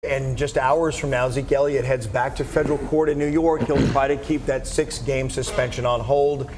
And just hours from now, Ezekiel Elliott heads back to federal court in New York. He'll try to keep that 6-game suspension on hold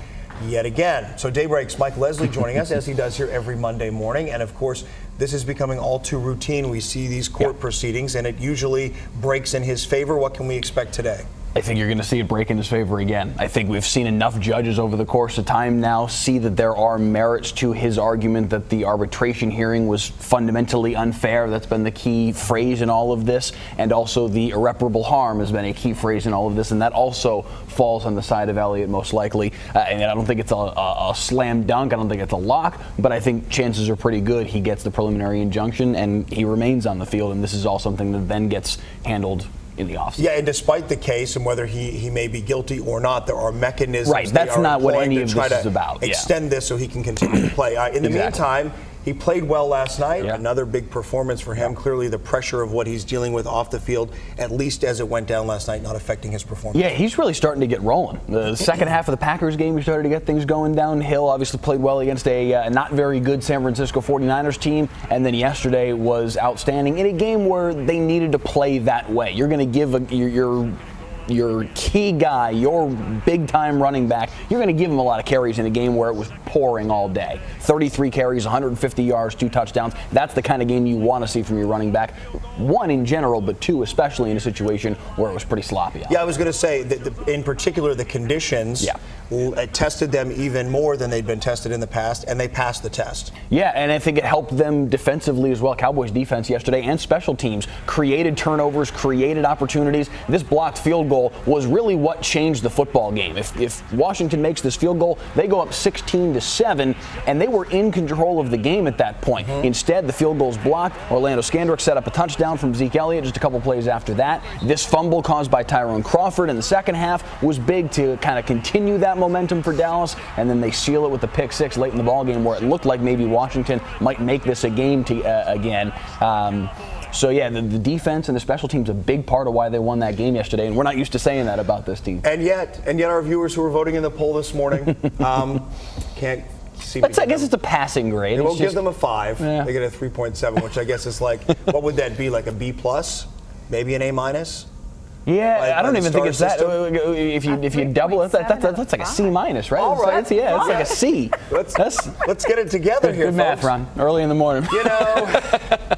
yet again. So Daybreak's Mike Leslie joining us, as he does here every Monday morning. And of course, this is becoming all too routine. We see these court proceedings, and it usually breaks in his favor. What can we expect today? I think you're going to see it break in his favor again. I think we've seen enough judges over the course of time now see that there are merits to his argument that the arbitration hearing was fundamentally unfair. That's been the key phrase in all of this. And also the irreparable harm has been a key phrase in all of this. And that also falls on the side of Elliott most likely. And I don't think it's a slam dunk. I don't think it's a lock. But I think chances are pretty good he gets the preliminary injunction and he remains on the field. And this is all something that then gets handled in the offseason. Yeah, and despite the case and whether he may be guilty or not, there are mechanisms. Right, that's not what any of this is about. Extend this so he can continue to play. In the meantime, he played well last night. Another big performance for him. Clearly, the pressure of what he's dealing with off the field, at least as it went down last night, not affecting his performance. Yeah, he's really starting to get rolling. The second half of the Packers game, he started to get things going downhill. Obviously played well against a not very good San Francisco 49ers team. And then yesterday was outstanding in a game where they needed to play that way. You're going to give your key guy, your big-time running back, you're going to give him a lot of carries in a game where it was pouring all day. 33 carries, 150 yards, 2 touchdowns. That's the kind of game you want to see from your running back. One in general, but two especially in a situation where it was pretty sloppy out. Yeah, I was going to say, that in particular, the conditions tested them even more than they'd been tested in the past, and they passed the test. Yeah, and I think it helped them defensively as well. Cowboys defense yesterday and special teams created turnovers, created opportunities. This blocked field goal was really what changed the football game. If Washington makes this field goal, they go up 16-7, and they were in control of the game at that point. Instead, the field goal's blocked. Orlando Scandrick set up a touchdown from Zeke Elliott just a couple plays after that. This fumble caused by Tyrone Crawford in the second half was big to kind of continue that momentum for Dallas, and then they seal it with the pick 6 late in the ball game where it looked like maybe Washington might make this a game again. So yeah, the defense and the special teams a big part of why they won that game yesterday, and we're not used to saying that about this team. And yet our viewers who were voting in the poll this morning can't see. I guess it's a passing grade. We'll give them a 5. They get a 3.7, which I guess is like, what would that be? Like a B+? Maybe an A-? Yeah, I don't even think it's that. If you double it, that's like a C-, right? All right. It's like a C. Let's get it together here, Good math, Ron. Early in the morning. You know,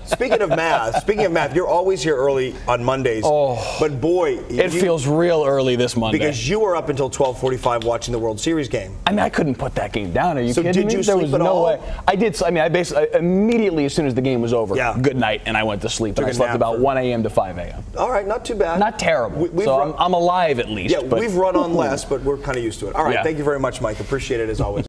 speaking of math, you're always here early on Mondays. Oh, but boy, it feels real early this Monday. Because you were up until 12:45 watching the World Series game. I mean, I couldn't put that game down. Are you kidding me? So did you sleep at all? There was no way. I did. I mean, I basically immediately as soon as the game was over, good night, and I went to sleep. And I slept about 1 a.m. to 5 a.m. All right, not too bad. Not terrible. So I'm alive at least. Yeah, we've run on less, but we're kind of used to it. All right, thank you very much, Mike. Appreciate it as always.